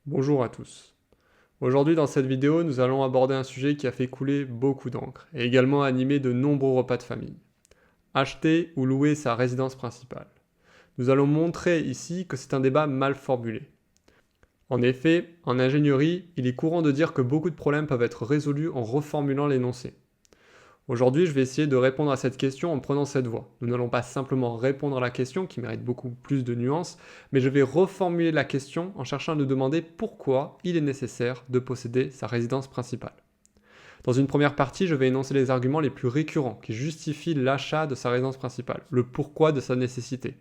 Bonjour à tous. Aujourd'hui dans cette vidéo, nous allons aborder un sujet qui a fait couler beaucoup d'encre et également animé de nombreux repas de famille. Acheter ou louer sa résidence principale. Nous allons montrer ici que c'est un débat mal formulé. En effet, en ingénierie, il est courant de dire que beaucoup de problèmes peuvent être résolus en reformulant l'énoncé. Aujourd'hui, je vais essayer de répondre à cette question en prenant cette voie. Nous n'allons pas simplement répondre à la question, qui mérite beaucoup plus de nuances, mais je vais reformuler la question en cherchant à nous demander pourquoi il est nécessaire de posséder sa résidence principale. Dans une première partie, je vais énoncer les arguments les plus récurrents qui justifient l'achat de sa résidence principale, le pourquoi de sa nécessité.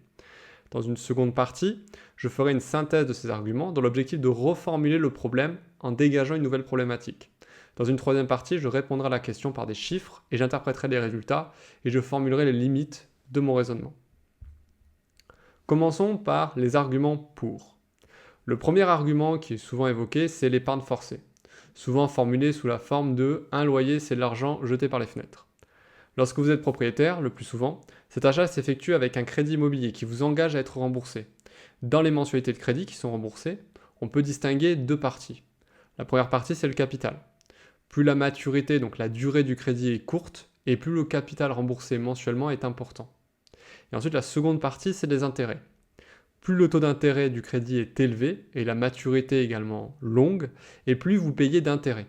Dans une seconde partie, je ferai une synthèse de ces arguments dans l'objectif de reformuler le problème en dégageant une nouvelle problématique. Dans une troisième partie, je répondrai à la question par des chiffres et j'interpréterai les résultats et je formulerai les limites de mon raisonnement. Commençons par les arguments pour. Le premier argument qui est souvent évoqué, c'est l'épargne forcée, souvent formulé sous la forme de « un loyer, c'est de l'argent jeté par les fenêtres ». Lorsque vous êtes propriétaire, le plus souvent, cet achat s'effectue avec un crédit immobilier qui vous engage à être remboursé. Dans les mensualités de crédit qui sont remboursées, on peut distinguer deux parties. La première partie, c'est le capital. Plus la maturité, donc la durée du crédit est courte, et plus le capital remboursé mensuellement est important. Et ensuite, la seconde partie, c'est les intérêts. Plus le taux d'intérêt du crédit est élevé, et la maturité également longue, et plus vous payez d'intérêts.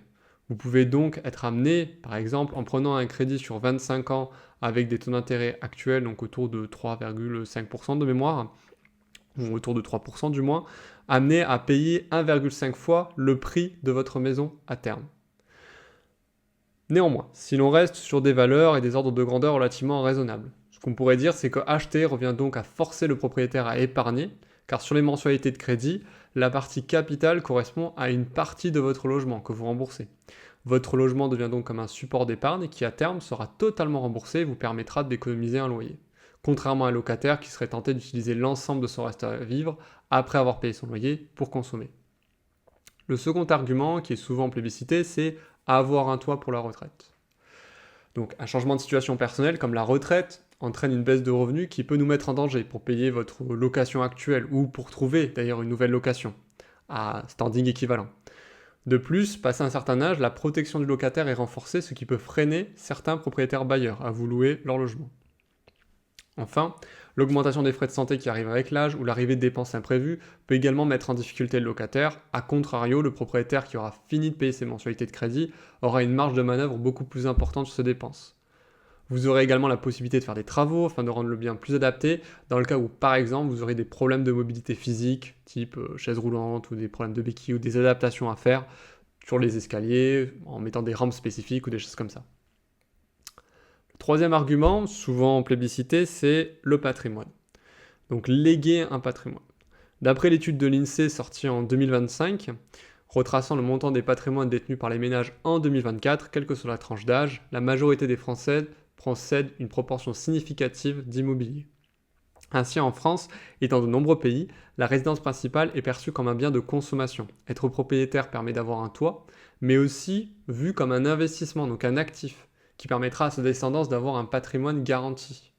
Vous pouvez donc être amené, par exemple, en prenant un crédit sur 25 ans avec des taux d'intérêt actuels, donc autour de 3,5% de mémoire, ou autour de 3% du moins, amené à payer 1,5 fois le prix de votre maison à terme. Néanmoins, si l'on reste sur des valeurs et des ordres de grandeur relativement raisonnables, ce qu'on pourrait dire, c'est que acheter revient donc à forcer le propriétaire à épargner, car sur les mensualités de crédit, la partie capitale correspond à une partie de votre logement que vous remboursez. Votre logement devient donc comme un support d'épargne qui à terme sera totalement remboursé et vous permettra d'économiser un loyer. Contrairement à un locataire qui serait tenté d'utiliser l'ensemble de son reste à vivre après avoir payé son loyer pour consommer. Le second argument qui est souvent plébiscité, c'est avoir un toit pour la retraite. Donc un changement de situation personnelle comme la retraite entraîne une baisse de revenus qui peut nous mettre en danger pour payer votre location actuelle ou pour trouver d'ailleurs une nouvelle location à standing équivalent. De plus, passé un certain âge, la protection du locataire est renforcée, ce qui peut freiner certains propriétaires bailleurs à vous louer leur logement. Enfin, l'augmentation des frais de santé qui arrive avec l'âge ou l'arrivée de dépenses imprévues peut également mettre en difficulté le locataire. A contrario, le propriétaire qui aura fini de payer ses mensualités de crédit aura une marge de manœuvre beaucoup plus importante sur ses dépenses. Vous aurez également la possibilité de faire des travaux afin de rendre le bien plus adapté dans le cas où, par exemple, vous aurez des problèmes de mobilité physique, type chaise roulante ou des problèmes de béquilles ou des adaptations à faire sur les escaliers en mettant des rampes spécifiques ou des choses comme ça. Le troisième argument, souvent plébiscité, c'est le patrimoine. Donc léguer un patrimoine. D'après l'étude de l'INSEE sortie en 2025, retraçant le montant des patrimoines détenus par les ménages en 2024, quelle que soit la tranche d'âge, la majorité des Français possèdent une proportion significative d'immobilier. Ainsi, en France et dans de nombreux pays, la résidence principale est perçue comme un bien de consommation. Être propriétaire permet d'avoir un toit, mais aussi vu comme un investissement, donc un actif, qui permettra à sa descendance d'avoir un patrimoine garanti.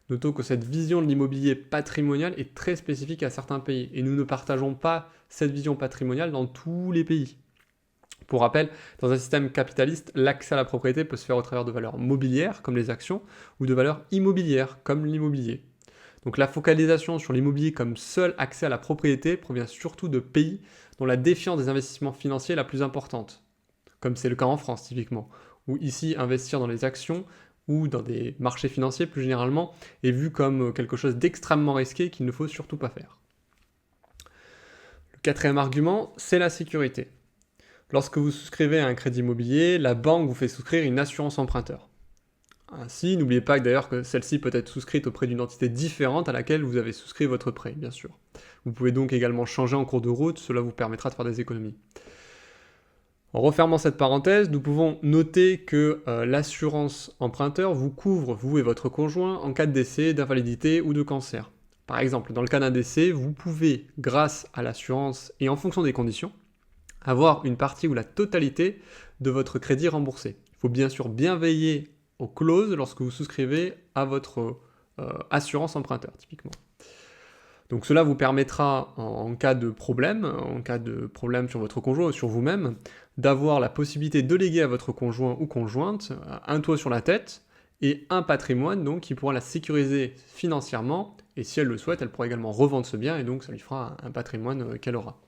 Notons que cette vision de l'immobilier patrimonial est très spécifique à certains pays, et nous ne partageons pas cette vision patrimoniale dans tous les pays. Pour rappel, dans un système capitaliste, l'accès à la propriété peut se faire au travers de valeurs mobilières, comme les actions, ou de valeurs immobilières, comme l'immobilier. Donc la focalisation sur l'immobilier comme seul accès à la propriété provient surtout de pays dont la défiance des investissements financiers est la plus importante, comme c'est le cas en France typiquement, où ici investir dans les actions ou dans des marchés financiers plus généralement est vu comme quelque chose d'extrêmement risqué qu'il ne faut surtout pas faire. Le quatrième argument, c'est la sécurité. Lorsque vous souscrivez à un crédit immobilier, la banque vous fait souscrire une assurance emprunteur. Ainsi, n'oubliez pas d'ailleurs que celle-ci peut être souscrite auprès d'une entité différente à laquelle vous avez souscrit votre prêt, bien sûr. Vous pouvez donc également changer en cours de route, cela vous permettra de faire des économies. En refermant cette parenthèse, nous pouvons noter que l'assurance emprunteur vous couvre, vous et votre conjoint, en cas de décès, d'invalidité ou de cancer. Par exemple, dans le cas d'un décès, vous pouvez, grâce à l'assurance et en fonction des conditions, avoir une partie ou la totalité de votre crédit remboursé. Il faut bien sûr bien veiller aux clauses lorsque vous souscrivez à votre assurance emprunteur, typiquement. Donc cela vous permettra, en cas de problème sur votre conjoint ou sur vous-même, d'avoir la possibilité de léguer à votre conjoint ou conjointe un toit sur la tête et un patrimoine donc qui pourra la sécuriser financièrement, et si elle le souhaite, elle pourra également revendre ce bien et donc ça lui fera un patrimoine qu'elle aura.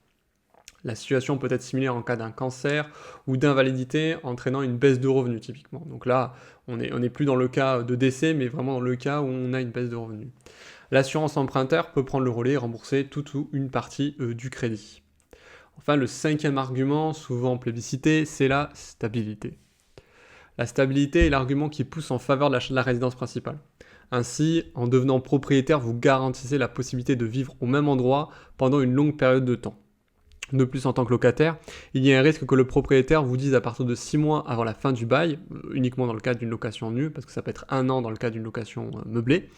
La situation peut être similaire en cas d'un cancer ou d'invalidité entraînant une baisse de revenus typiquement. Donc là, on n'est plus dans le cas de décès, mais vraiment dans le cas où on a une baisse de revenus. L'assurance emprunteur peut prendre le relais et rembourser toute ou une partie du crédit. Enfin, le 5e argument, souvent plébiscité, c'est la stabilité. La stabilité est l'argument qui pousse en faveur de l'achat de la résidence principale. Ainsi, en devenant propriétaire, vous garantissez la possibilité de vivre au même endroit pendant une longue période de temps. De plus, en tant que locataire, il y a un risque que le propriétaire vous dise à partir de 6 mois avant la fin du bail, uniquement dans le cadre d'une location nue, parce que ça peut être 1 an dans le cas d'une location meublée,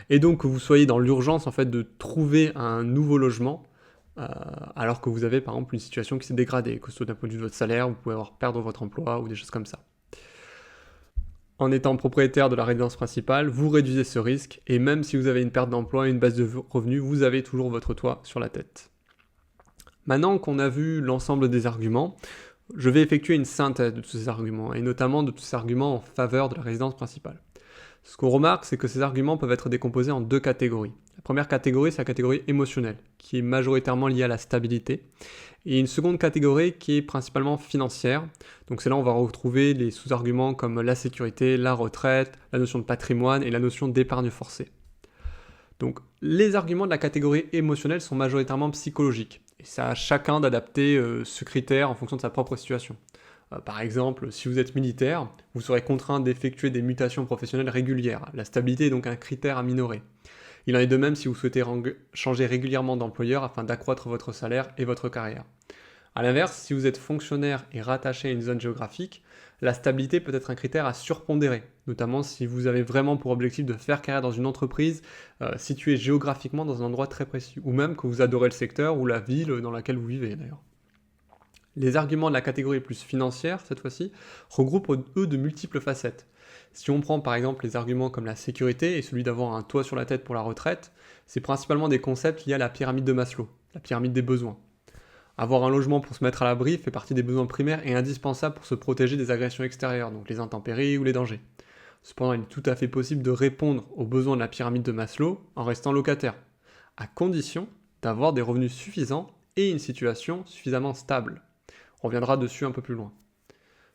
et donc que vous soyez dans l'urgence en fait de trouver un nouveau logement, alors que vous avez par exemple une situation qui s'est dégradée, que ce soit d'un point de vue de votre salaire, vous pouvez perdre votre emploi ou des choses comme ça. En étant propriétaire de la résidence principale, vous réduisez ce risque, et même si vous avez une perte d'emploi et une baisse de revenus, vous avez toujours votre toit sur la tête. Maintenant qu'on a vu l'ensemble des arguments, je vais effectuer une synthèse de tous ces arguments, et notamment de tous ces arguments en faveur de la résidence principale. Ce qu'on remarque, c'est que ces arguments peuvent être décomposés en 2 catégories. La première catégorie, c'est la catégorie émotionnelle, qui est majoritairement liée à la stabilité, et une seconde catégorie qui est principalement financière. Donc c'est là où on va retrouver les sous-arguments comme la sécurité, la retraite, la notion de patrimoine et la notion d'épargne forcée. Donc les arguments de la catégorie émotionnelle sont majoritairement psychologiques, et c'est à chacun d'adapter ce critère en fonction de sa propre situation. Par exemple, si vous êtes militaire, vous serez contraint d'effectuer des mutations professionnelles régulières. La stabilité est donc un critère à minorer. Il en est de même si vous souhaitez changer régulièrement d'employeur afin d'accroître votre salaire et votre carrière. A l'inverse, si vous êtes fonctionnaire et rattaché à une zone géographique, la stabilité peut être un critère à surpondérer, notamment si vous avez vraiment pour objectif de faire carrière dans une entreprise située géographiquement dans un endroit très précis, ou même que vous adorez le secteur ou la ville dans laquelle vous vivez d'ailleurs. Les arguments de la catégorie plus financière, cette fois-ci, regroupent eux de multiples facettes. Si on prend par exemple les arguments comme la sécurité et celui d'avoir un toit sur la tête pour la retraite, c'est principalement des concepts liés à la pyramide de Maslow, la pyramide des besoins. Avoir un logement pour se mettre à l'abri fait partie des besoins primaires et indispensables pour se protéger des agressions extérieures, donc les intempéries ou les dangers. Cependant, il est tout à fait possible de répondre aux besoins de la pyramide de Maslow en restant locataire, à condition d'avoir des revenus suffisants et une situation suffisamment stable. On reviendra dessus un peu plus loin.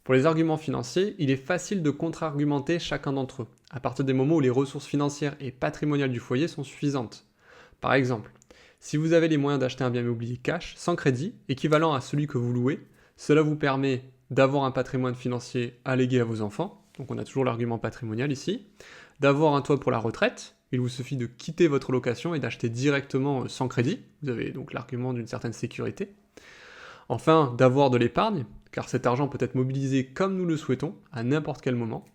Pour les arguments financiers, il est facile de contre-argumenter chacun d'entre eux, à partir des moments où les ressources financières et patrimoniales du foyer sont suffisantes. Par exemple, si vous avez les moyens d'acheter un bien immobilier cash, sans crédit, équivalent à celui que vous louez, cela vous permet d'avoir un patrimoine financier à léguer à vos enfants, donc on a toujours l'argument patrimonial ici, d'avoir un toit pour la retraite, il vous suffit de quitter votre location et d'acheter directement sans crédit, vous avez donc l'argument d'une certaine sécurité. Enfin, d'avoir de l'épargne, car cet argent peut être mobilisé comme nous le souhaitons, à n'importe quel moment.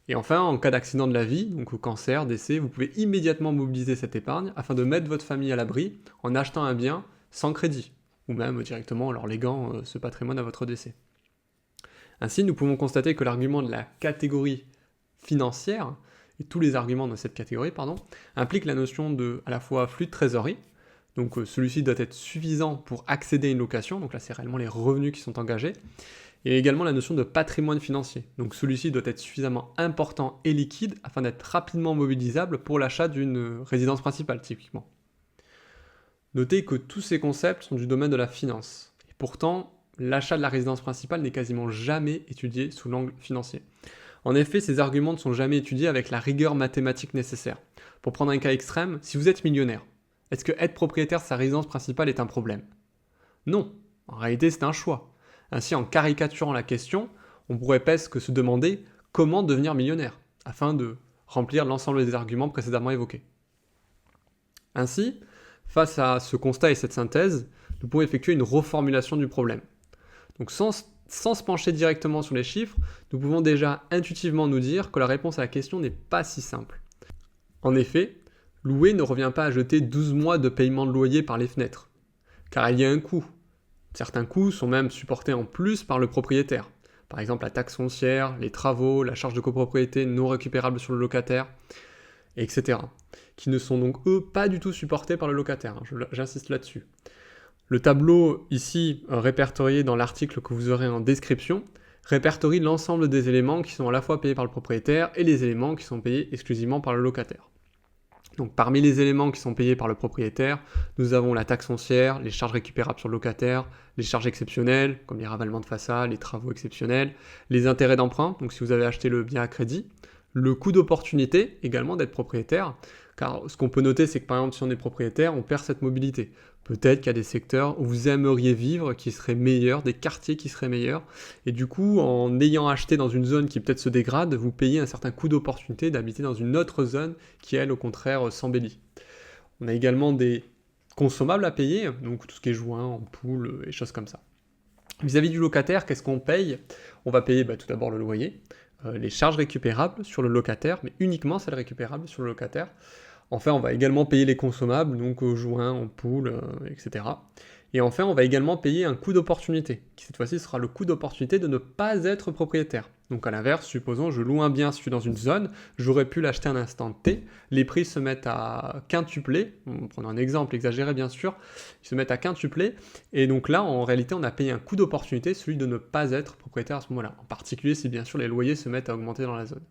Et enfin, en cas d'accident de la vie, donc au cancer, décès, vous pouvez immédiatement mobiliser cette épargne afin de mettre votre famille à l'abri en achetant un bien sans crédit, ou même directement en leur léguant ce patrimoine à votre décès. Ainsi, nous pouvons constater que l'argument de la catégorie financière, et tous les arguments de cette catégorie, impliquent la notion de à la fois flux de trésorerie, donc celui-ci doit être suffisant pour accéder à une location, donc là c'est réellement les revenus qui sont engagés, et également la notion de patrimoine financier, donc celui-ci doit être suffisamment important et liquide afin d'être rapidement mobilisable pour l'achat d'une résidence principale typiquement. Notez que tous ces concepts sont du domaine de la finance, et pourtant l'achat de la résidence principale n'est quasiment jamais étudié sous l'angle financier. En effet, ces arguments ne sont jamais étudiés avec la rigueur mathématique nécessaire. Pour prendre un cas extrême, si vous êtes millionnaire, est-ce que être propriétaire de sa résidence principale est un problème ? Non, en réalité c'est un choix. Ainsi, en caricaturant la question, on pourrait presque se demander comment devenir millionnaire, afin de remplir l'ensemble des arguments précédemment évoqués. Ainsi, face à ce constat et cette synthèse, nous pouvons effectuer une reformulation du problème. Donc sans se pencher directement sur les chiffres, nous pouvons déjà intuitivement nous dire que la réponse à la question n'est pas si simple. En effet, louer ne revient pas à jeter 12 mois de paiement de loyer par les fenêtres, car il y a un coût. Certains coûts sont même supportés en plus par le propriétaire. Par exemple la taxe foncière, les travaux, la charge de copropriété non récupérable sur le locataire. etc. Qui ne sont donc, eux, pas du tout supportés par le locataire. J'insiste là-dessus. Le tableau, ici, répertorié dans l'article que vous aurez en description, répertorie l'ensemble des éléments qui sont à la fois payés par le propriétaire et les éléments qui sont payés exclusivement par le locataire. Donc parmi les éléments qui sont payés par le propriétaire, nous avons la taxe foncière, les charges récupérables sur le locataire, les charges exceptionnelles, comme les ravalements de façade, les travaux exceptionnels, les intérêts d'emprunt, donc si vous avez acheté le bien à crédit, le coût d'opportunité également d'être propriétaire, car ce qu'on peut noter, c'est que par exemple, si on est propriétaire, on perd cette mobilité. Peut-être qu'il y a des secteurs où vous aimeriez vivre qui seraient meilleurs, des quartiers qui seraient meilleurs, et du coup, en ayant acheté dans une zone qui peut-être se dégrade, vous payez un certain coût d'opportunité d'habiter dans une autre zone qui, elle, au contraire, s'embellit. On a également des consommables à payer, donc tout ce qui est joints, ampoules et choses comme ça. Vis-à-vis du locataire, qu'est-ce qu'on paye? On va payer tout d'abord le loyer, les charges récupérables sur le locataire, mais uniquement celles récupérables sur le locataire. Enfin, on va également payer les consommables, donc joints, ampoules, etc. Et enfin, on va également payer un coût d'opportunité, qui cette fois-ci sera le coût d'opportunité de ne pas être propriétaire. Donc à l'inverse, supposons je loue un bien, je suis dans une zone, j'aurais pu l'acheter à un instant T, les prix se mettent à quintupler, prenons un exemple exagéré bien sûr, ils se mettent à quintupler, et donc là en réalité on a payé un coût d'opportunité, celui de ne pas être propriétaire à ce moment-là, en particulier si bien sûr les loyers se mettent à augmenter dans la zone.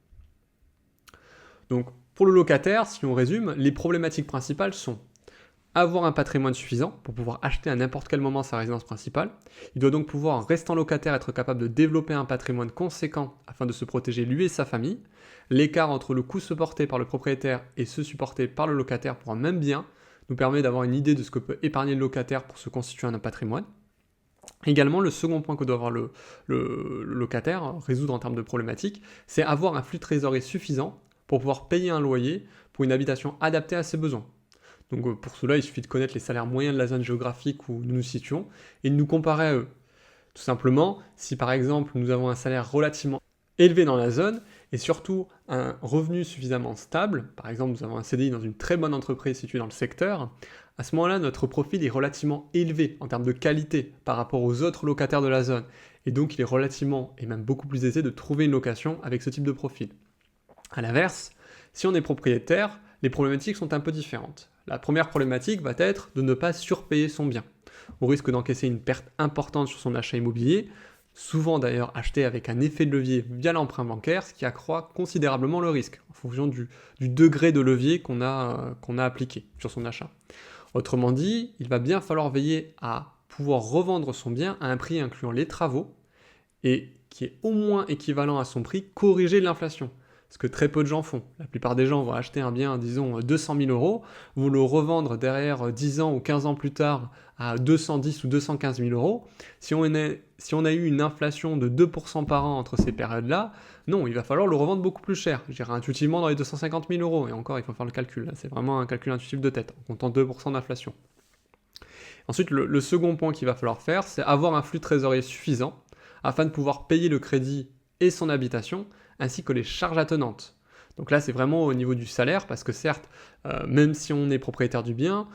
Donc pour le locataire, si on résume, les problématiques principales sont avoir un patrimoine suffisant pour pouvoir acheter à n'importe quel moment sa résidence principale. Il doit donc pouvoir, en restant locataire, être capable de développer un patrimoine conséquent afin de se protéger lui et sa famille. L'écart entre le coût supporté par le propriétaire et ceux supportés par le locataire pour un même bien nous permet d'avoir une idée de ce que peut épargner le locataire pour se constituer un patrimoine. Également, le second point que doit avoir le locataire, résoudre en termes de problématiques, c'est avoir un flux de trésorerie suffisant pour pouvoir payer un loyer pour une habitation adaptée à ses besoins. Donc pour cela, il suffit de connaître les salaires moyens de la zone géographique où nous nous situons et de nous comparer à eux. Tout simplement, si par exemple nous avons un salaire relativement élevé dans la zone et surtout un revenu suffisamment stable, par exemple nous avons un CDI dans une très bonne entreprise située dans le secteur, à ce moment-là notre profil est relativement élevé en termes de qualité par rapport aux autres locataires de la zone et donc il est relativement et même beaucoup plus aisé de trouver une location avec ce type de profil. A l'inverse, si on est propriétaire, les problématiques sont un peu différentes. La première problématique va être de ne pas surpayer son bien. On risque d'encaisser une perte importante sur son achat immobilier, souvent d'ailleurs acheté avec un effet de levier via l'emprunt bancaire, ce qui accroît considérablement le risque, en fonction du degré de levier qu'on a appliqué sur son achat. Autrement dit, il va bien falloir veiller à pouvoir revendre son bien à un prix incluant les travaux, et qui est au moins équivalent à son prix corrigé de l'inflation. Ce que très peu de gens font. La plupart des gens vont acheter un bien, disons, 200 000 euros, vont le revendre derrière 10 ans ou 15 ans plus tard à 210 ou 215 000 euros. Si on a eu une inflation de 2% par an entre ces périodes-là, non, il va falloir le revendre beaucoup plus cher. Je dirais intuitivement dans les 250 000 euros. Et encore, il faut faire le calcul. C'est vraiment un calcul intuitif de tête, en comptant 2% d'inflation. Ensuite, le second point qu'il va falloir faire, c'est avoir un flux de trésorerie suffisant afin de pouvoir payer le crédit et son habitation, ainsi que les charges attenantes. Donc là, c'est vraiment au niveau du salaire, parce que certes, même si on est propriétaire du bien,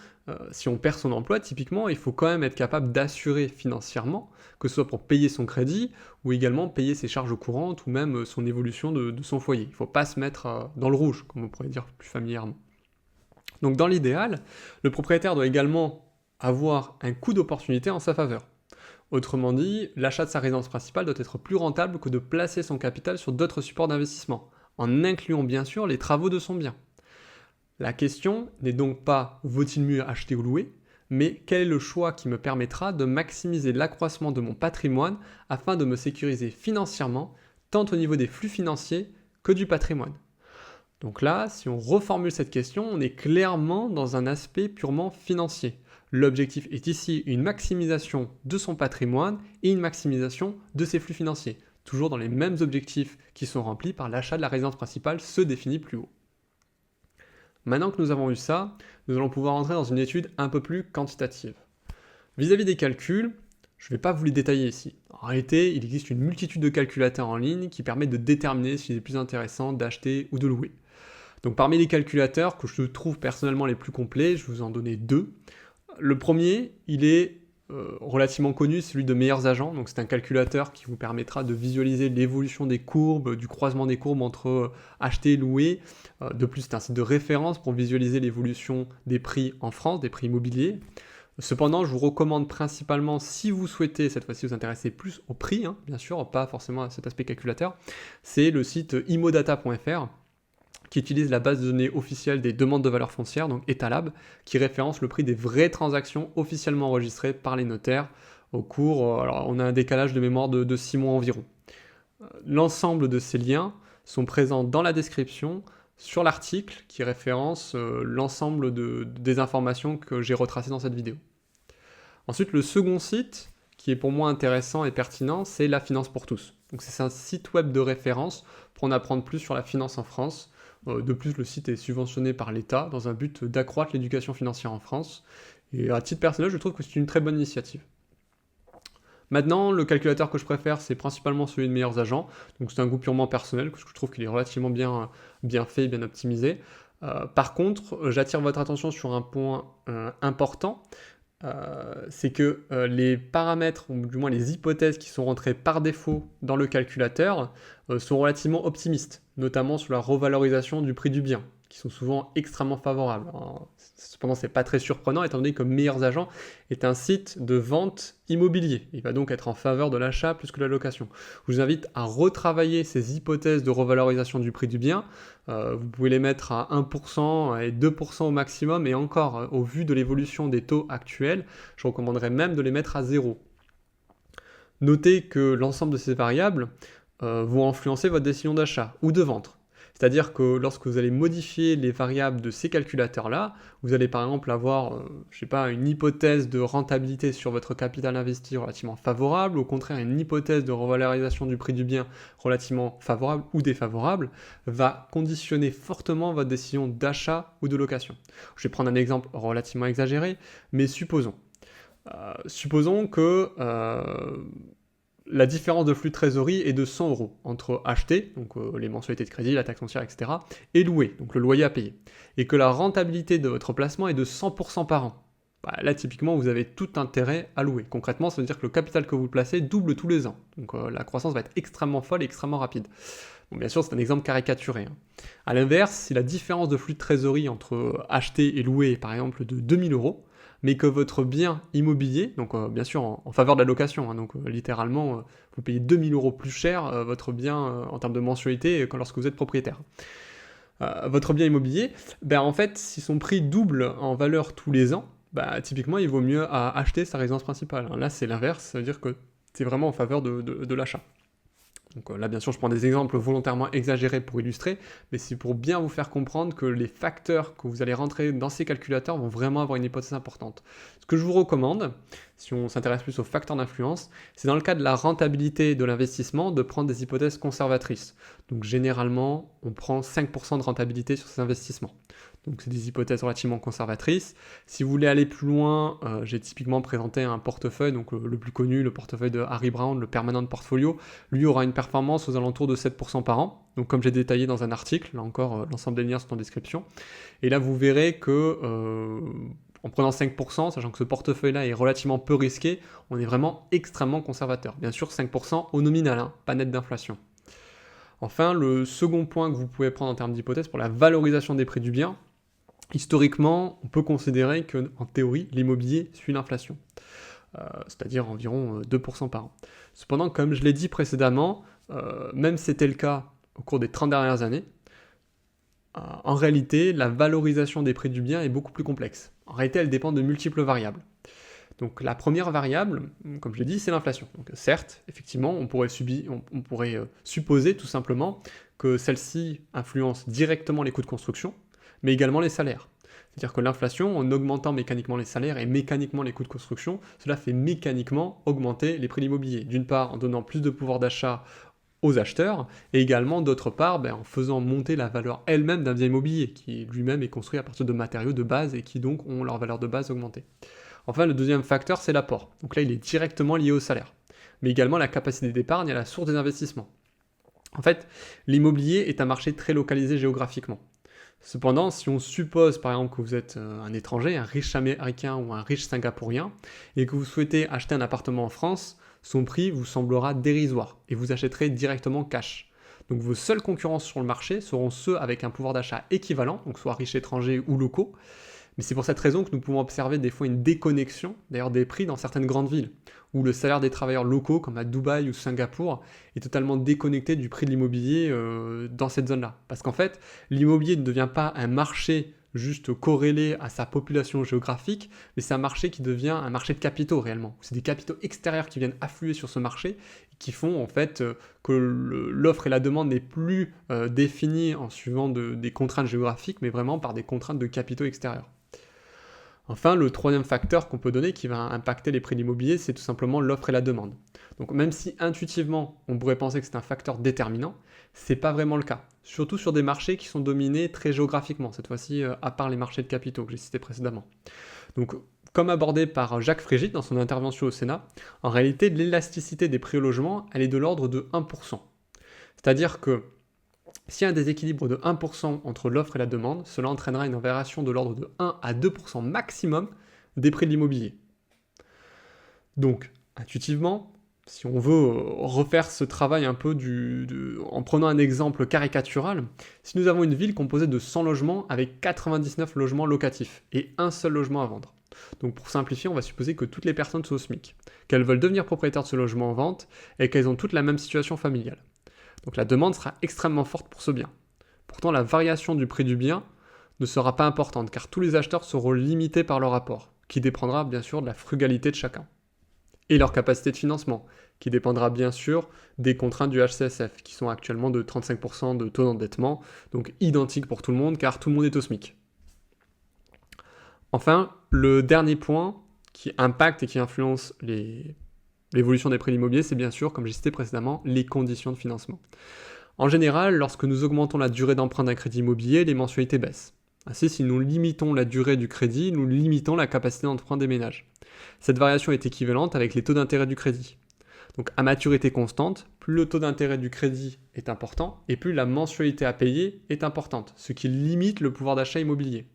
si on perd son emploi, typiquement, il faut quand même être capable d'assurer financièrement, que ce soit pour payer son crédit, ou également payer ses charges courantes, ou même son évolution de son foyer. Il ne faut pas se mettre dans le rouge, comme on pourrait dire plus familièrement. Donc dans l'idéal, le propriétaire doit également avoir un coût d'opportunité en sa faveur. Autrement dit, l'achat de sa résidence principale doit être plus rentable que de placer son capital sur d'autres supports d'investissement, en incluant bien sûr les travaux de son bien. La question n'est donc pas vaut-il mieux acheter ou louer, mais quel est le choix qui me permettra de maximiser l'accroissement de mon patrimoine afin de me sécuriser financièrement, tant au niveau des flux financiers que du patrimoine. Donc là, si on reformule cette question, on est clairement dans un aspect purement financier. L'objectif est ici une maximisation de son patrimoine et une maximisation de ses flux financiers, toujours dans les mêmes objectifs qui sont remplis par l'achat de la résidence principale, ceux définis plus haut. Maintenant que nous avons eu ça, nous allons pouvoir entrer dans une étude un peu plus quantitative. Vis-à-vis des calculs, je ne vais pas vous les détailler ici. En réalité, il existe une multitude de calculateurs en ligne qui permettent de déterminer s'il est plus intéressant d'acheter ou de louer. Donc parmi les calculateurs que je trouve personnellement les plus complets, je vais vous en donner deux. Le premier, il est relativement connu, celui de Meilleurs Agents. Donc c'est un calculateur qui vous permettra de visualiser l'évolution des courbes, du croisement des courbes entre acheter et louer. De plus, c'est un site de référence pour visualiser l'évolution des prix en France, des prix immobiliers. Cependant, je vous recommande principalement, si vous souhaitez cette fois-ci vous intéresser plus au prix, hein, bien sûr, pas forcément à cet aspect calculateur, c'est le site immodata.fr qui utilise la base de données officielle des demandes de valeur foncière, donc Etalab, qui référence le prix des vraies transactions officiellement enregistrées par les notaires au cours, alors on a un décalage de mémoire de 6 mois environ. L'ensemble de ces liens sont présents dans la description, sur l'article qui référence l'ensemble des informations que j'ai retracées dans cette vidéo. Ensuite, le second site qui est pour moi intéressant et pertinent, c'est La Finance pour tous. Donc c'est un site web de référence pour en apprendre plus sur la finance en France. De plus, le site est subventionné par l'État dans un but d'accroître l'éducation financière en France. Et à titre personnel, je trouve que c'est une très bonne initiative. Maintenant, le calculateur que je préfère, c'est principalement celui de Meilleurs Agents. Donc c'est un goût purement personnel, parce que je trouve qu'il est relativement bien fait, bien optimisé. Par contre, j'attire votre attention sur un point important. C'est que les paramètres, ou du moins les hypothèses qui sont rentrées par défaut dans le calculateur sont relativement optimistes, notamment sur la revalorisation du prix du bien, qui sont souvent extrêmement favorables. Alors, cependant, c'est pas très surprenant, étant donné que Meilleurs Agents est un site de vente immobilier. Il va donc être en faveur de l'achat plus que de la location. Je vous invite à retravailler ces hypothèses de revalorisation du prix du bien. Vous pouvez les mettre à 1% et 2% au maximum, et encore, au vu de l'évolution des taux actuels, je recommanderais même de les mettre à 0. Notez que l'ensemble de ces variables vont influencer votre décision d'achat ou de vente. C'est-à-dire que lorsque vous allez modifier les variables de ces calculateurs-là, vous allez par exemple avoir, une hypothèse de rentabilité sur votre capital investi relativement favorable, au contraire une hypothèse de revalorisation du prix du bien relativement favorable ou défavorable, va conditionner fortement votre décision d'achat ou de location. Je vais prendre un exemple relativement exagéré, mais supposons que la différence de flux de trésorerie est de 100 € entre acheter, donc les mensualités de crédit, la taxe foncière, etc., et louer, donc le loyer à payer, et que la rentabilité de votre placement est de 100% par an. Là, typiquement, vous avez tout intérêt à louer. Concrètement, ça veut dire que le capital que vous placez double tous les ans. Donc la croissance va être extrêmement folle et extrêmement rapide. Bon, bien sûr, c'est un exemple caricaturé. A l'inverse, si la différence de flux de trésorerie entre acheter et louer est par exemple de 2000 €, mais que votre bien immobilier, donc bien sûr en faveur de la location, donc littéralement vous payez 2000 € plus cher votre bien en termes de mensualité lorsque vous êtes propriétaire. Votre bien immobilier, en fait, si son prix double en valeur tous les ans, typiquement il vaut mieux acheter sa résidence principale. Là c'est l'inverse, ça veut dire que c'est vraiment en faveur de l'achat. Donc là, bien sûr, je prends des exemples volontairement exagérés pour illustrer, mais c'est pour bien vous faire comprendre que les facteurs que vous allez rentrer dans ces calculateurs vont vraiment avoir une hypothèse importante. Ce que je vous recommande, si on s'intéresse plus aux facteurs d'influence, c'est dans le cas de la rentabilité de l'investissement, de prendre des hypothèses conservatrices. Donc généralement, on prend 5% de rentabilité sur ces investissements. Donc c'est des hypothèses relativement conservatrices. Si vous voulez aller plus loin, j'ai typiquement présenté un portefeuille, donc le plus connu, le portefeuille de Harry Brown, le Permanent Portfolio. Lui aura une performance aux alentours de 7% par an. Donc comme j'ai détaillé dans un article, là encore, l'ensemble des liens sont en description. Et là, vous verrez que en prenant 5%, sachant que ce portefeuille-là est relativement peu risqué, on est vraiment extrêmement conservateur. Bien sûr, 5% au nominal, pas net d'inflation. Enfin, le second point que vous pouvez prendre en termes d'hypothèse pour la valorisation des prix du bien, historiquement, on peut considérer qu'en théorie, l'immobilier suit l'inflation, c'est-à-dire environ 2% par an. Cependant, comme je l'ai dit précédemment, même si c'était le cas au cours des 30 dernières années, en réalité, la valorisation des prix du bien est beaucoup plus complexe. En réalité, elle dépend de multiples variables. Donc la première variable, comme je l'ai dit, c'est l'inflation. Donc certes, effectivement, on pourrait supposer tout simplement que celle-ci influence directement les coûts de construction, mais également les salaires. C'est-à-dire que l'inflation, en augmentant mécaniquement les salaires et mécaniquement les coûts de construction, cela fait mécaniquement augmenter les prix de l'immobilier. D'une part, en donnant plus de pouvoir d'achat aux acheteurs, et également d'autre part, en faisant monter la valeur elle-même d'un bien immobilier, qui lui-même est construit à partir de matériaux de base et qui donc ont leur valeur de base augmentée. Enfin, le deuxième facteur, c'est l'apport. Donc là, il est directement lié au salaire, mais également la capacité d'épargne et la source des investissements. En fait, l'immobilier est un marché très localisé géographiquement. Cependant, si on suppose par exemple que vous êtes un étranger, un riche américain ou un riche singapourien, et que vous souhaitez acheter un appartement en France, son prix vous semblera dérisoire et vous achèterez directement cash. Donc vos seuls concurrents sur le marché seront ceux avec un pouvoir d'achat équivalent, donc soit riches étrangers ou locaux, mais c'est pour cette raison que nous pouvons observer des fois une déconnexion, d'ailleurs des prix dans certaines grandes villes, où le salaire des travailleurs locaux, comme à Dubaï ou Singapour, est totalement déconnecté du prix de l'immobilier dans cette zone-là. Parce qu'en fait, l'immobilier ne devient pas un marché juste corrélé à sa population géographique, mais c'est un marché qui devient un marché de capitaux réellement. C'est des capitaux extérieurs qui viennent affluer sur ce marché, qui font en fait que l'offre et la demande n'est plus définie en suivant des contraintes géographiques, mais vraiment par des contraintes de capitaux extérieurs. Enfin, le troisième facteur qu'on peut donner qui va impacter les prix de l'immobilier, c'est tout simplement l'offre et la demande. Donc même si intuitivement, on pourrait penser que c'est un facteur déterminant, c'est pas vraiment le cas. Surtout sur des marchés qui sont dominés très géographiquement, cette fois-ci à part les marchés de capitaux que j'ai cités précédemment. Donc comme abordé par Jacques Frégide dans son intervention au Sénat, en réalité l'élasticité des prix au logement, elle est de l'ordre de 1%. C'est-à-dire que s'il y a un déséquilibre de 1% entre l'offre et la demande, cela entraînera une variation de l'ordre de 1 à 2% maximum des prix de l'immobilier. Donc, intuitivement, si on veut refaire ce travail un peu en prenant un exemple caricatural, si nous avons une ville composée de 100 logements avec 99 logements locatifs et un seul logement à vendre. Donc pour simplifier, on va supposer que toutes les personnes sont au SMIC, qu'elles veulent devenir propriétaires de ce logement en vente et qu'elles ont toutes la même situation familiale. Donc la demande sera extrêmement forte pour ce bien. Pourtant, la variation du prix du bien ne sera pas importante car tous les acheteurs seront limités par leur apport, qui dépendra bien sûr de la frugalité de chacun. Et leur capacité de financement, qui dépendra bien sûr des contraintes du HCSF, qui sont actuellement de 35% de taux d'endettement, donc identique pour tout le monde car tout le monde est au SMIC. Enfin, le dernier point qui impacte et qui influence l'évolution des prix de l'immobilier, c'est bien sûr, comme j'ai cité précédemment, les conditions de financement. En général, lorsque nous augmentons la durée d'emprunt d'un crédit immobilier, les mensualités baissent. Ainsi, si nous limitons la durée du crédit, nous limitons la capacité d'emprunt des ménages. Cette variation est équivalente avec les taux d'intérêt du crédit. Donc à maturité constante, plus le taux d'intérêt du crédit est important et plus la mensualité à payer est importante, ce qui limite le pouvoir d'achat immobilier.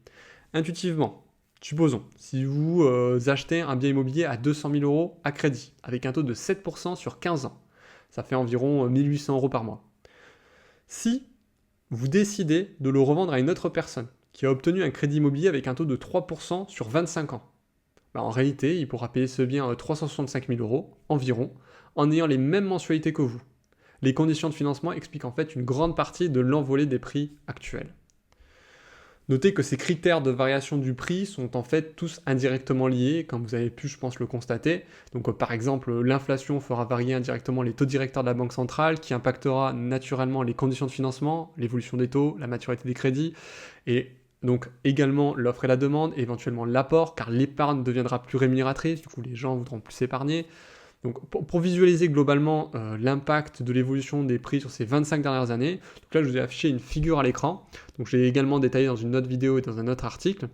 Intuitivement, supposons, si vous achetez un bien immobilier à 200 000 euros à crédit, avec un taux de 7% sur 15 ans, ça fait environ 1 800 euros par mois. Si vous décidez de le revendre à une autre personne qui a obtenu un crédit immobilier avec un taux de 3% sur 25 ans, en réalité, il pourra payer ce bien 365 000 euros environ en ayant les mêmes mensualités que vous. Les conditions de financement expliquent en fait une grande partie de l'envolée des prix actuels. Notez que ces critères de variation du prix sont en fait tous indirectement liés, comme vous avez pu, je pense, le constater. Donc par exemple, l'inflation fera varier indirectement les taux directeurs de la Banque centrale, qui impactera naturellement les conditions de financement, l'évolution des taux, la maturité des crédits, et donc également l'offre et la demande, éventuellement l'apport, car l'épargne deviendra plus rémunératrice, du coup les gens voudront plus épargner. Donc pour visualiser globalement l'impact de l'évolution des prix sur ces 25 dernières années, donc là je vous ai affiché une figure à l'écran, donc je l'ai également détaillé dans une autre vidéo et dans un autre article.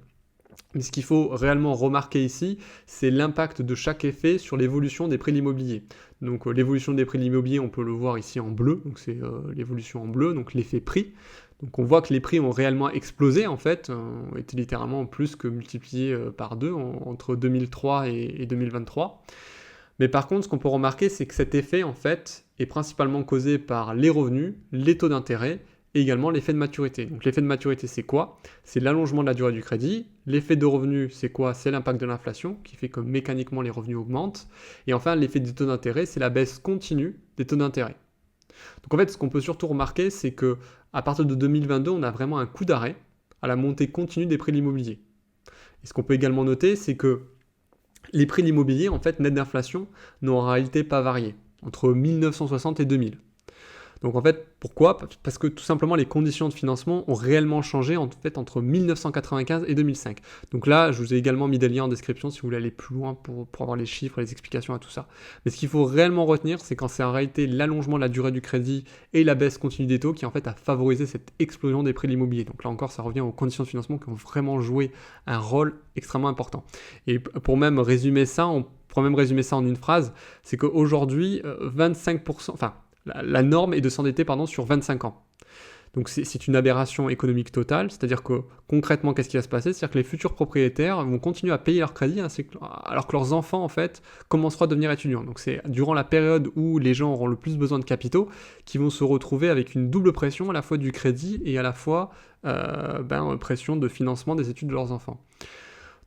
Mais ce qu'il faut réellement remarquer ici, c'est l'impact de chaque effet sur l'évolution des prix de l'immobilier. Donc l'évolution des prix de l'immobilier, on peut le voir ici en bleu, donc c'est l'évolution en bleu, donc l'effet prix. Donc on voit que les prix ont réellement explosé en fait, ont été littéralement plus que multipliés par 2 entre 2003 et 2023. Mais par contre, ce qu'on peut remarquer, c'est que cet effet, en fait, est principalement causé par les revenus, les taux d'intérêt et également l'effet de maturité. Donc l'effet de maturité, c'est quoi? C'est l'allongement de la durée du crédit. L'effet de revenu, c'est quoi? C'est l'impact de l'inflation, qui fait que mécaniquement les revenus augmentent. Et enfin, l'effet des taux d'intérêt, c'est la baisse continue des taux d'intérêt. Donc en fait, ce qu'on peut surtout remarquer, c'est que à partir de 2022, on a vraiment un coup d'arrêt à la montée continue des prix de l'immobilier. Et ce qu'on peut également noter, c'est que les prix de l'immobilier, en fait, net d'inflation, n'ont en réalité pas varié entre 1960 et 2000. Donc en fait, pourquoi? Parce que tout simplement les conditions de financement ont réellement changé en fait entre 1995 et 2005. Donc là, je vous ai également mis des liens en description si vous voulez aller plus loin pour avoir les chiffres, les explications à tout ça. Mais ce qu'il faut réellement retenir, c'est quand c'est en réalité l'allongement de la durée du crédit et la baisse continue des taux qui en fait a favorisé cette explosion des prix de l'immobilier. Donc là encore, ça revient aux conditions de financement qui ont vraiment joué un rôle extrêmement important. Et pour même résumer ça, on pourrait même résumer ça en une phrase, c'est qu'aujourd'hui, 25%, enfin, la norme est de s'endetter sur 25 ans. Donc c'est une aberration économique totale, c'est-à-dire que concrètement, qu'est-ce qui va se passer? C'est-à-dire que les futurs propriétaires vont continuer à payer leur crédit alors que leurs enfants, en fait, commenceront à devenir étudiants. Donc c'est durant la période où les gens auront le plus besoin de capitaux qu'ils vont se retrouver avec une double pression, à la fois du crédit et à la fois pression de financement des études de leurs enfants.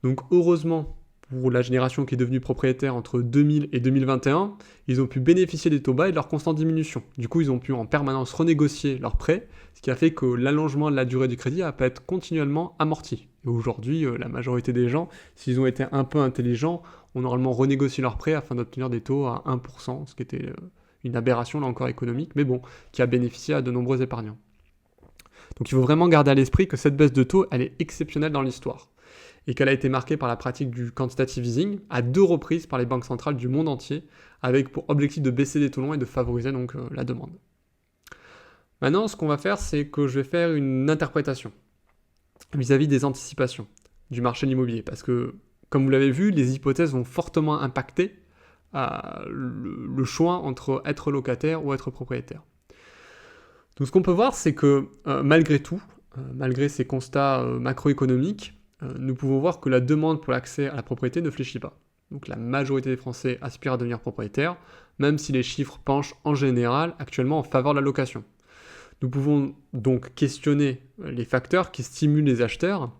Donc heureusement, pour la génération qui est devenue propriétaire entre 2000 et 2021, ils ont pu bénéficier des taux bas et de leur constante diminution. Du coup, ils ont pu en permanence renégocier leurs prêts, ce qui a fait que l'allongement de la durée du crédit a pu être continuellement amorti. Et aujourd'hui, la majorité des gens, s'ils ont été un peu intelligents, ont normalement renégocié leurs prêts afin d'obtenir des taux à 1%, ce qui était une aberration là encore économique, mais bon, qui a bénéficié à de nombreux épargnants. Donc il faut vraiment garder à l'esprit que cette baisse de taux, elle est exceptionnelle dans l'histoire, et qu'elle a été marquée par la pratique du quantitative easing à 2 reprises par les banques centrales du monde entier, avec pour objectif de baisser les taux longs et de favoriser donc la demande. Maintenant, ce qu'on va faire, c'est que je vais faire une interprétation vis-à-vis des anticipations du marché de l'immobilier, parce que, comme vous l'avez vu, les hypothèses vont fortement impacter le choix entre être locataire ou être propriétaire. Donc ce qu'on peut voir, c'est que malgré tout, malgré ces constats macroéconomiques, nous pouvons voir que la demande pour l'accès à la propriété ne fléchit pas. Donc la majorité des Français aspirent à devenir propriétaires, même si les chiffres penchent en général actuellement en faveur de la location. Nous pouvons donc questionner les facteurs qui stimulent les acheteurs,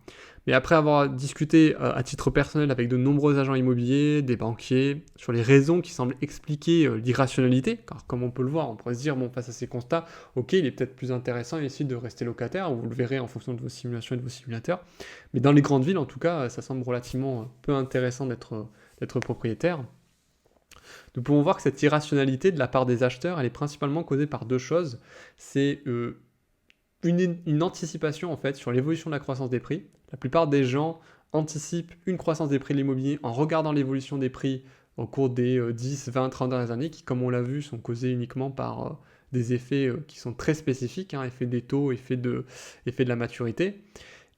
mais après avoir discuté à titre personnel avec de nombreux agents immobiliers, des banquiers, sur les raisons qui semblent expliquer l'irrationalité, car comme on peut le voir, on pourrait se dire, bon, face à ces constats, ok, il est peut-être plus intéressant ici de rester locataire, vous le verrez en fonction de vos simulations et de vos simulateurs, mais dans les grandes villes, en tout cas, ça semble relativement peu intéressant d'être propriétaire. Nous pouvons voir que cette irrationalité de la part des acheteurs, elle est principalement causée par 2 choses. C'est une anticipation en fait sur l'évolution de la croissance des prix. La plupart des gens anticipent une croissance des prix de l'immobilier en regardant l'évolution des prix au cours des 10, 20, 30 dernières années, qui, comme on l'a vu, sont causés uniquement par des effets qui sont très spécifiques, effet des taux, effet de la maturité,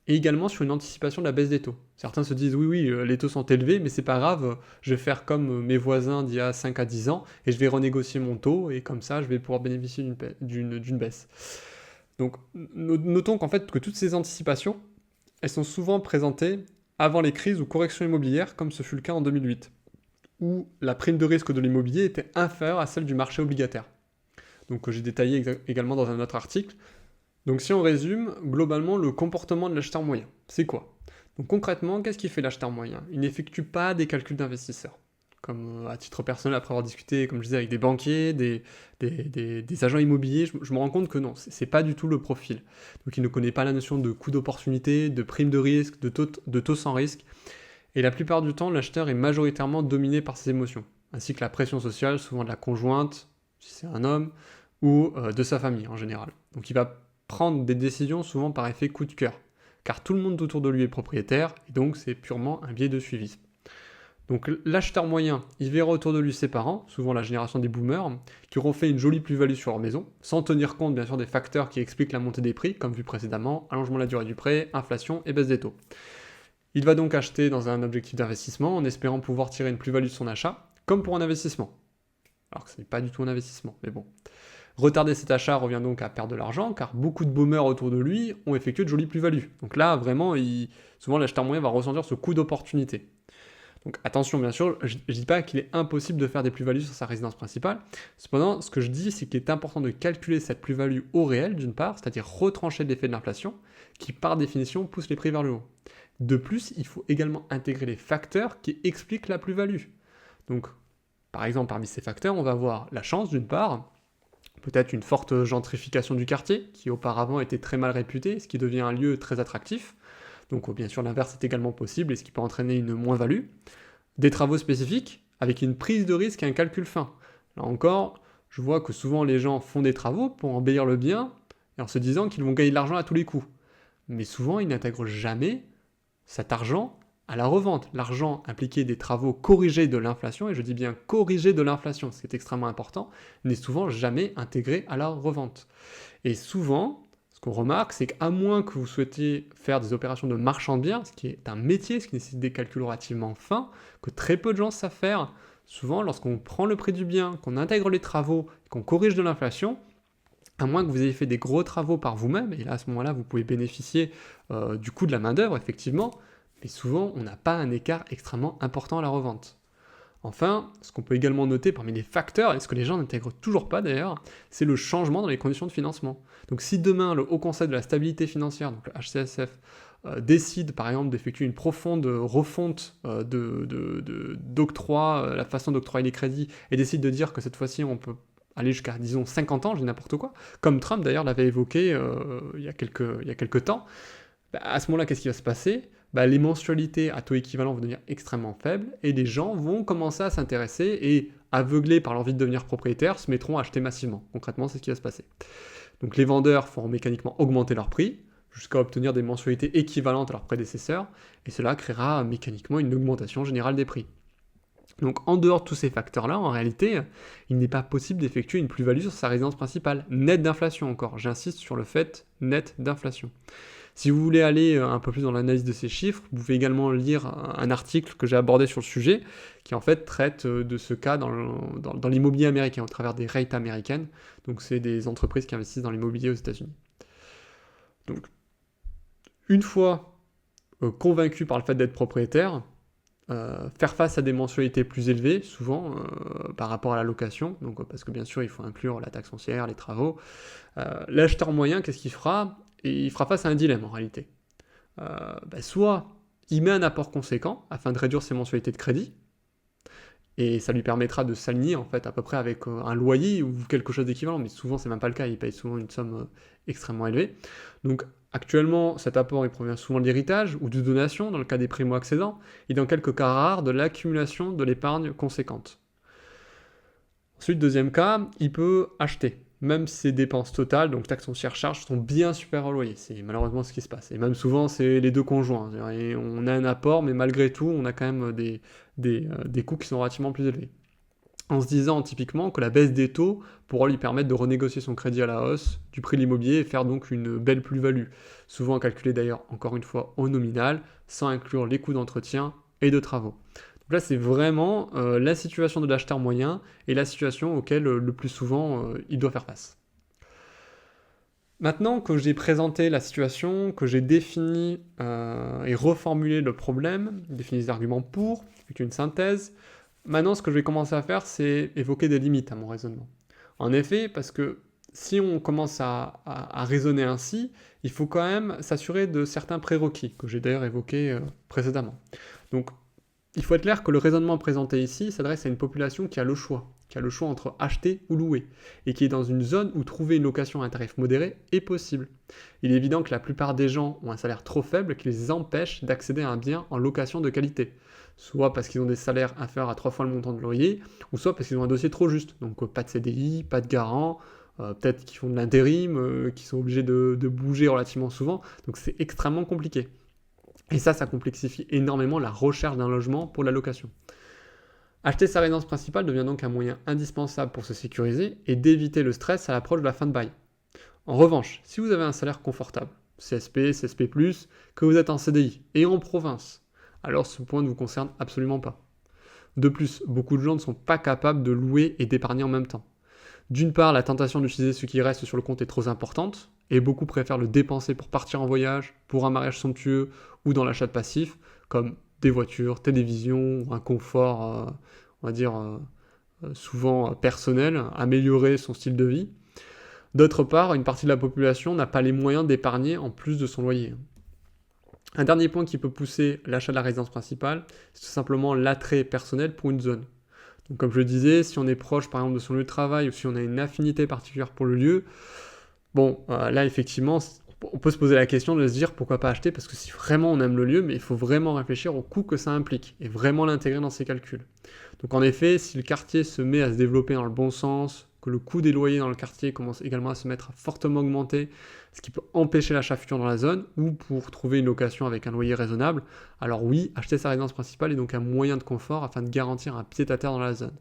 et également sur une anticipation de la baisse des taux. Certains se disent oui, les taux sont élevés, mais c'est pas grave, je vais faire comme mes voisins d'il y a 5 à 10 ans, et je vais renégocier mon taux, et comme ça, je vais pouvoir bénéficier d'une baisse. Donc, notons qu'en fait, que toutes ces anticipations, elles sont souvent présentées avant les crises ou corrections immobilières, comme ce fut le cas en 2008, où la prime de risque de l'immobilier était inférieure à celle du marché obligataire. Donc, j'ai détaillé également dans un autre article. Donc, si on résume, globalement, le comportement de l'acheteur moyen, c'est quoi? Donc, concrètement, qu'est-ce qui fait l'acheteur moyen? Il n'effectue pas des calculs d'investisseurs. Comme à titre personnel, après avoir discuté, comme je disais, avec des banquiers, des agents immobiliers, je me rends compte que non, c'est pas du tout le profil. Donc il ne connaît pas la notion de coût d'opportunité, de prime de risque, de taux sans risque. Et la plupart du temps, l'acheteur est majoritairement dominé par ses émotions, ainsi que la pression sociale, souvent de la conjointe, si c'est un homme, ou de sa famille en général. Donc il va prendre des décisions souvent par effet coup de cœur, car tout le monde autour de lui est propriétaire, et donc c'est purement un biais de suivisme. Donc l'acheteur moyen, il verra autour de lui ses parents, souvent la génération des boomers, qui auront fait une jolie plus-value sur leur maison, sans tenir compte bien sûr des facteurs qui expliquent la montée des prix, comme vu précédemment, allongement de la durée du prêt, inflation et baisse des taux. Il va donc acheter dans un objectif d'investissement en espérant pouvoir tirer une plus-value de son achat, comme pour un investissement. Alors que ce n'est pas du tout un investissement, mais bon. Retarder cet achat revient donc à perdre de l'argent, car beaucoup de boomers autour de lui ont effectué de jolies plus-values. Donc là, vraiment, souvent l'acheteur moyen va ressentir ce coût d'opportunité. Donc attention, bien sûr, je ne dis pas qu'il est impossible de faire des plus-values sur sa résidence principale. Cependant, ce que je dis, c'est qu'il est important de calculer cette plus-value au réel, d'une part, c'est-à-dire retrancher l'effet de l'inflation, qui par définition pousse les prix vers le haut. De plus, il faut également intégrer les facteurs qui expliquent la plus-value. Donc, par exemple, parmi ces facteurs, on va avoir la chance, d'une part, peut-être une forte gentrification du quartier, qui auparavant était très mal réputé, ce qui devient un lieu très attractif. Donc bien sûr l'inverse est également possible, et ce qui peut entraîner une moins-value. Des travaux spécifiques, avec une prise de risque et un calcul fin. Là encore, je vois que souvent les gens font des travaux pour embellir le bien, et en se disant qu'ils vont gagner de l'argent à tous les coups. Mais souvent ils n'intègrent jamais cet argent à la revente. L'argent impliqué des travaux corrigés de l'inflation, et je dis bien corrigés de l'inflation, ce qui est extrêmement important, n'est souvent jamais intégré à la revente. Et souvent, ce qu'on remarque, c'est qu'à moins que vous souhaitiez faire des opérations de marchand de biens, ce qui est un métier, ce qui nécessite des calculs relativement fins, que très peu de gens savent faire, souvent lorsqu'on prend le prix du bien, qu'on intègre les travaux, qu'on corrige de l'inflation, À moins que vous ayez fait des gros travaux par vous-même, et là à ce moment-là vous pouvez bénéficier du coût de la main-d'œuvre, effectivement, mais souvent on n'a pas un écart extrêmement important à la revente. Enfin, ce qu'on peut également noter parmi les facteurs, et ce que les gens n'intègrent toujours pas d'ailleurs, c'est le changement dans les conditions de financement. Donc si demain le Haut Conseil de la Stabilité Financière, donc le HCSF, décide par exemple d'effectuer une profonde refonte d'octroi, la façon d'octroyer les crédits, et décide de dire que cette fois-ci on peut aller jusqu'à, disons, 50 ans, je dis n'importe quoi, comme Trump d'ailleurs l'avait évoqué il y a quelques temps, à ce moment-là, qu'est-ce qui va se passer ? Les mensualités à taux équivalent vont devenir extrêmement faibles et les gens vont commencer à s'intéresser et, aveuglés par l'envie de devenir propriétaires, se mettront à acheter massivement. Concrètement, c'est ce qui va se passer. Donc les vendeurs feront mécaniquement augmenter leur prix jusqu'à obtenir des mensualités équivalentes à leurs prédécesseurs et cela créera mécaniquement une augmentation générale des prix. Donc en dehors de tous ces facteurs-là, en réalité, il n'est pas possible d'effectuer une plus-value sur sa résidence principale, nette d'inflation encore. J'insiste sur le fait net d'inflation. Si vous voulez aller un peu plus dans l'analyse de ces chiffres, vous pouvez également lire un article que j'ai abordé sur le sujet, qui en fait traite de ce cas dans l'immobilier américain, au travers des rates américaines. Donc c'est des entreprises qui investissent dans l'immobilier aux États-Unis. Donc, une fois convaincu par le fait d'être propriétaire, faire face à des mensualités plus élevées, souvent par rapport à la location, donc, parce que bien sûr il faut inclure la taxe foncière, les travaux, l'acheteur moyen, qu'est-ce qu'il fera ? Et il fera face à un dilemme en réalité. Soit il met un apport conséquent afin de réduire ses mensualités de crédit, et ça lui permettra de s'aligner en fait à peu près avec un loyer ou quelque chose d'équivalent, mais souvent c'est même pas le cas, il paye souvent une somme extrêmement élevée. Donc actuellement cet apport il provient souvent de l'héritage ou de donations dans le cas des primo-accédants, et dans quelques cas rares de l'accumulation de l'épargne conséquente. Ensuite, deuxième cas, il peut acheter, même si ses dépenses totales, donc taxes foncières, charges, sont bien supérieures au loyer. C'est malheureusement ce qui se passe. Et même souvent, c'est les deux conjoints. Et on a un apport, mais malgré tout, on a quand même des coûts qui sont relativement plus élevés. En se disant typiquement que la baisse des taux pourra lui permettre de renégocier son crédit à la hausse du prix de l'immobilier et faire donc une belle plus-value. Souvent calculée d'ailleurs, encore une fois, au nominal, sans inclure les coûts d'entretien et de travaux. Donc là, c'est vraiment la situation de l'acheteur moyen et la situation auquel le plus souvent il doit faire face. Maintenant que j'ai présenté la situation, que j'ai défini et reformulé le problème, défini les arguments pour, avec une synthèse, maintenant ce que je vais commencer à faire, c'est évoquer des limites à mon raisonnement. En effet, parce que si on commence à raisonner ainsi, il faut quand même s'assurer de certains prérequis, que j'ai d'ailleurs évoqués précédemment. Donc, il faut être clair que le raisonnement présenté ici s'adresse à une population qui a le choix entre acheter ou louer, et qui est dans une zone où trouver une location à un tarif modéré est possible. Il est évident que la plupart des gens ont un salaire trop faible qui les empêche d'accéder à un bien en location de qualité, soit parce qu'ils ont des salaires inférieurs à 3 fois le montant de loyer, ou soit parce qu'ils ont un dossier trop juste, donc pas de CDI, pas de garant, peut-être qu'ils font de l'intérim, qu'ils sont obligés de bouger relativement souvent, donc c'est extrêmement compliqué. Et ça complexifie énormément la recherche d'un logement pour la location. Acheter sa résidence principale devient donc un moyen indispensable pour se sécuriser et d'éviter le stress à l'approche de la fin de bail. En revanche, si vous avez un salaire confortable, CSP, CSP+, que vous êtes en CDI et en province, alors ce point ne vous concerne absolument pas. De plus, beaucoup de gens ne sont pas capables de louer et d'épargner en même temps. D'une part, la tentation d'utiliser ce qui reste sur le compte est trop importante, et beaucoup préfèrent le dépenser pour partir en voyage, pour un mariage somptueux ou dans l'achat de passifs, comme des voitures, télévision, ou un confort, on va dire, souvent personnel, améliorer son style de vie. D'autre part, une partie de la population n'a pas les moyens d'épargner en plus de son loyer. Un dernier point qui peut pousser l'achat de la résidence principale, c'est tout simplement l'attrait personnel pour une zone. Donc comme je le disais, si on est proche par exemple de son lieu de travail ou si on a une affinité particulière pour le lieu, là effectivement, on peut se poser la question de se dire pourquoi pas acheter, parce que si vraiment on aime le lieu, mais il faut vraiment réfléchir au coût que ça implique et vraiment l'intégrer dans ses calculs. Donc en effet, si le quartier se met à se développer dans le bon sens, que le coût des loyers dans le quartier commence également à se mettre à fortement augmenter, ce qui peut empêcher l'achat futur dans la zone, ou pour trouver une location avec un loyer raisonnable, alors oui, acheter sa résidence principale est donc un moyen de confort afin de garantir un pied-à-terre dans la zone.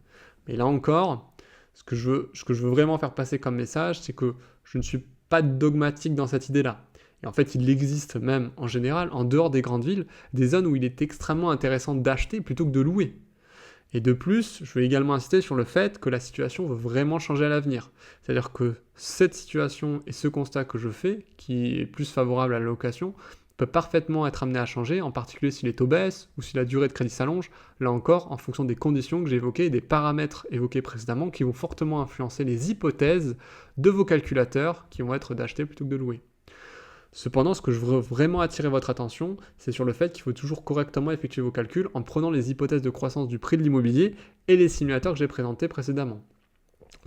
Mais là encore, ce que je veux vraiment faire passer comme message, c'est que je ne suis pas dogmatique dans cette idée-là. Et en fait, il existe même, en général, en dehors des grandes villes, des zones où il est extrêmement intéressant d'acheter plutôt que de louer. Et de plus, je vais également insister sur le fait que la situation va vraiment changer à l'avenir. C'est-à-dire que cette situation et ce constat que je fais, qui est plus favorable à la location, peut parfaitement être amené à changer, en particulier si les taux baissent ou si la durée de crédit s'allonge, là encore en fonction des conditions que j'ai évoquées et des paramètres évoqués précédemment qui vont fortement influencer les hypothèses de vos calculateurs qui vont être d'acheter plutôt que de louer. Cependant, ce que je veux vraiment attirer votre attention, c'est sur le fait qu'il faut toujours correctement effectuer vos calculs en prenant les hypothèses de croissance du prix de l'immobilier et les simulateurs que j'ai présentés précédemment.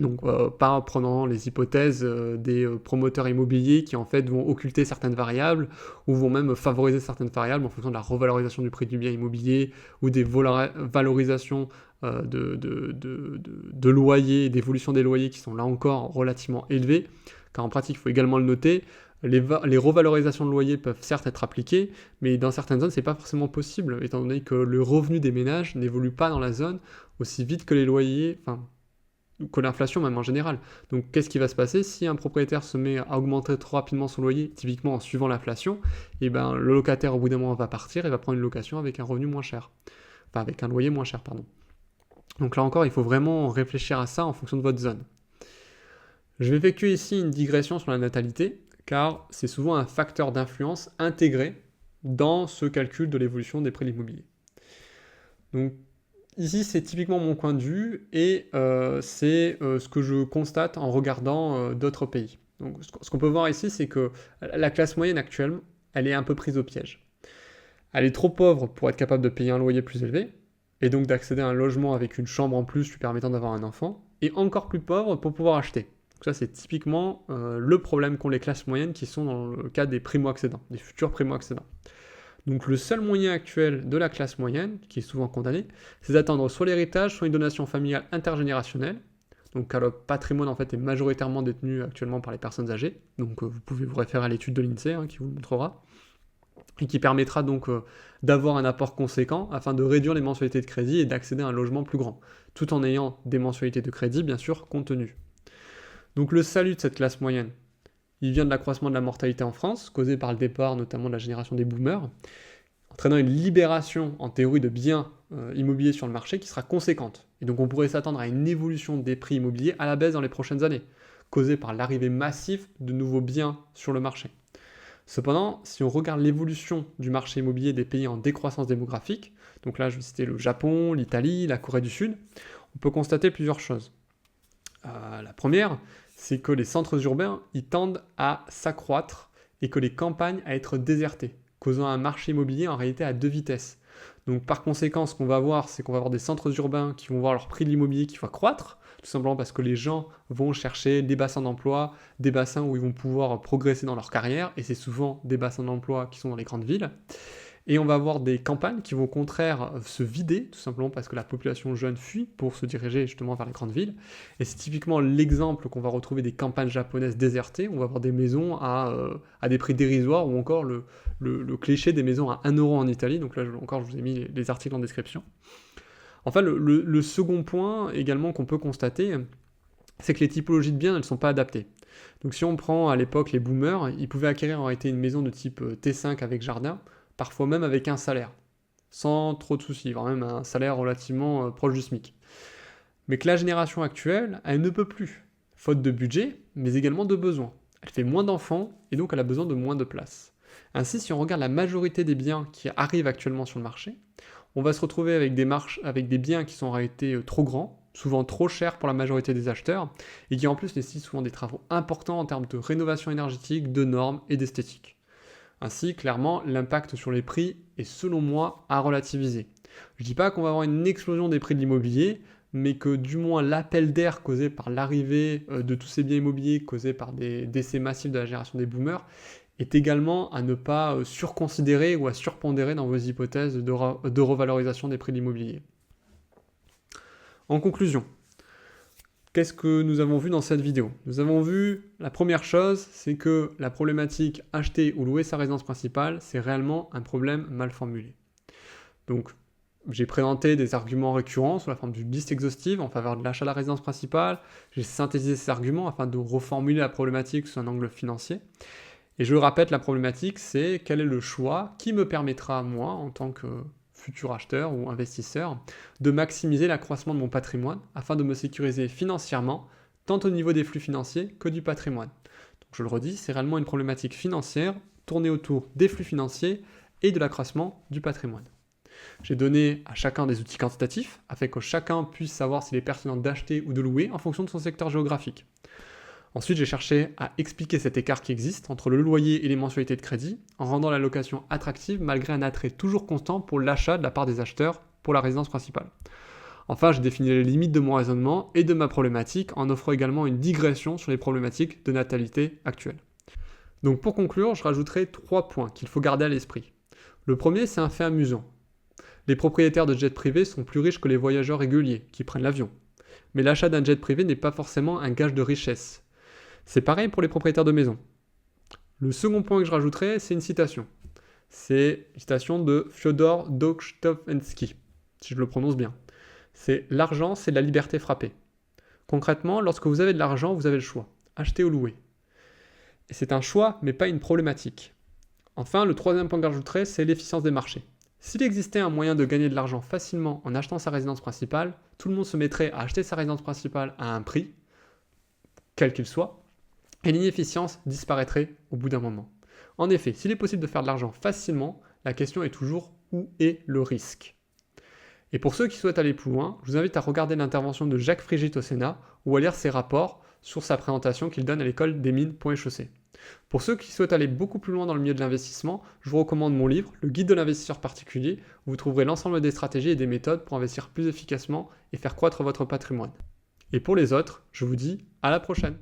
Donc pas en prenant les hypothèses des promoteurs immobiliers qui en fait vont occulter certaines variables ou vont même favoriser certaines variables en fonction de la revalorisation du prix du bien immobilier ou des valorisations de loyers, d'évolution des loyers qui sont là encore relativement élevés, car en pratique il faut également le noter, les revalorisations de loyers peuvent certes être appliquées, mais dans certaines zones, c'est pas forcément possible, étant donné que le revenu des ménages n'évolue pas dans la zone aussi vite que les loyers, enfin, que l'inflation même en général. Donc qu'est-ce qui va se passer si un propriétaire se met à augmenter trop rapidement son loyer, typiquement en suivant l'inflation, et ben le locataire au bout d'un moment va partir et va prendre une location avec un revenu moins cher. Enfin avec un loyer moins cher, pardon. Donc là encore, il faut vraiment réfléchir à ça en fonction de votre zone. Je vais effectuer ici une digression sur la natalité, car c'est souvent un facteur d'influence intégré dans ce calcul de l'évolution des prix de l'immobilier. Donc ici, c'est typiquement mon point de vue et c'est ce que je constate en regardant d'autres pays. Donc ce qu'on peut voir ici, c'est que la classe moyenne actuelle, elle est un peu prise au piège. Elle est trop pauvre pour être capable de payer un loyer plus élevé, et donc d'accéder à un logement avec une chambre en plus lui permettant d'avoir un enfant, et encore plus pauvre pour pouvoir acheter. Donc ça, c'est typiquement le problème qu'ont les classes moyennes qui sont dans le cas des primo-accédants, des futurs primo-accédants. Donc le seul moyen actuel de la classe moyenne, qui est souvent condamnée, c'est d'attendre soit l'héritage, soit une donation familiale intergénérationnelle. Donc car le patrimoine en fait est majoritairement détenu actuellement par les personnes âgées. Donc vous pouvez vous référer à l'étude de l'INSEE qui vous le montrera. Et qui permettra donc d'avoir un apport conséquent afin de réduire les mensualités de crédit et d'accéder à un logement plus grand, tout en ayant des mensualités de crédit bien sûr contenues. Donc le salut de cette classe moyenne, il vient de l'accroissement de la mortalité en France, causé par le départ notamment de la génération des boomers, entraînant une libération en théorie de biens immobiliers sur le marché qui sera conséquente. Et donc on pourrait s'attendre à une évolution des prix immobiliers à la baisse dans les prochaines années, causée par l'arrivée massive de nouveaux biens sur le marché. Cependant, si on regarde l'évolution du marché immobilier des pays en décroissance démographique, donc là je vais citer le Japon, l'Italie, la Corée du Sud, on peut constater plusieurs choses. La première, c'est que les centres urbains, ils tendent à s'accroître et que les campagnes à être désertées, causant un marché immobilier en réalité à deux vitesses. Donc par conséquent, ce qu'on va voir, c'est qu'on va avoir des centres urbains qui vont voir leur prix de l'immobilier qui va croître, tout simplement parce que les gens vont chercher des bassins d'emploi, des bassins où ils vont pouvoir progresser dans leur carrière, et c'est souvent des bassins d'emploi qui sont dans les grandes villes. Et on va avoir des campagnes qui vont au contraire se vider, tout simplement parce que la population jeune fuit pour se diriger justement vers les grandes villes. Et c'est typiquement l'exemple qu'on va retrouver des campagnes japonaises désertées. On va avoir des maisons à des prix dérisoires, ou encore le cliché des maisons à 1 euro en Italie. Donc là encore, je vous ai mis les articles en description. Enfin, le second point également qu'on peut constater, c'est que les typologies de biens, elles ne sont pas adaptées. Donc si on prend à l'époque les boomers, ils pouvaient acquérir en réalité une maison de type T5 avec jardin, parfois même avec un salaire, sans trop de soucis, voire même un salaire relativement proche du SMIC. Mais que la génération actuelle, elle ne peut plus, faute de budget, mais également de besoins. Elle fait moins d'enfants, et donc elle a besoin de moins de place. Ainsi, si on regarde la majorité des biens qui arrivent actuellement sur le marché, on va se retrouver avec des biens qui sont en réalité trop grands, souvent trop chers pour la majorité des acheteurs, et qui en plus nécessitent souvent des travaux importants en termes de rénovation énergétique, de normes et d'esthétique. Ainsi, clairement, l'impact sur les prix est selon moi à relativiser. Je ne dis pas qu'on va avoir une explosion des prix de l'immobilier, mais que du moins l'appel d'air causé par l'arrivée de tous ces biens immobiliers causés par des décès massifs de la génération des boomers est également à ne pas surconsidérer ou à surpondérer dans vos hypothèses de revalorisation des prix de l'immobilier. En conclusion, qu'est-ce que nous avons vu dans cette vidéo ? Nous avons vu, la première chose, c'est que la problématique acheter ou louer sa résidence principale, c'est réellement un problème mal formulé. Donc, j'ai présenté des arguments récurrents sous la forme d'une liste exhaustive en faveur de l'achat de la résidence principale, j'ai synthétisé ces arguments afin de reformuler la problématique sous un angle financier. Et je répète, la problématique, c'est quel est le choix qui me permettra, moi, en tant que futur acheteur ou investisseur, de maximiser l'accroissement de mon patrimoine afin de me sécuriser financièrement, tant au niveau des flux financiers que du patrimoine. Donc, je le redis, c'est réellement une problématique financière tournée autour des flux financiers et de l'accroissement du patrimoine. J'ai donné à chacun des outils quantitatifs afin que chacun puisse savoir s'il est pertinent d'acheter ou de louer en fonction de son secteur géographique. Ensuite, j'ai cherché à expliquer cet écart qui existe entre le loyer et les mensualités de crédit en rendant la location attractive malgré un attrait toujours constant pour l'achat de la part des acheteurs pour la résidence principale. Enfin, j'ai défini les limites de mon raisonnement et de ma problématique en offrant également une digression sur les problématiques de natalité actuelles. Donc pour conclure, je rajouterai 3 points qu'il faut garder à l'esprit. Le premier, c'est un fait amusant. Les propriétaires de jets privés sont plus riches que les voyageurs réguliers qui prennent l'avion. Mais l'achat d'un jet privé n'est pas forcément un gage de richesse. C'est pareil pour les propriétaires de maisons. Le second point que je rajouterai, c'est une citation. C'est une citation de Fyodor Dostoïevski, si je le prononce bien. C'est « L'argent, c'est la liberté frappée ». Concrètement, lorsque vous avez de l'argent, vous avez le choix. Acheter ou louer. Et c'est un choix, mais pas une problématique. Enfin, le troisième point que je rajouterai, c'est l'efficience des marchés. S'il existait un moyen de gagner de l'argent facilement en achetant sa résidence principale, tout le monde se mettrait à acheter sa résidence principale à un prix, quel qu'il soit, et l'inefficience disparaîtrait au bout d'un moment. En effet, s'il est possible de faire de l'argent facilement, la question est toujours où est le risque. Et pour ceux qui souhaitent aller plus loin, je vous invite à regarder l'intervention de Jacques Frigit au Sénat ou à lire ses rapports sur sa présentation qu'il donne à l'école des mines Pont-et-Chaussée. Pour ceux qui souhaitent aller beaucoup plus loin dans le milieu de l'investissement, je vous recommande mon livre, Le Guide de l'investisseur particulier, où vous trouverez l'ensemble des stratégies et des méthodes pour investir plus efficacement et faire croître votre patrimoine. Et pour les autres, je vous dis à la prochaine.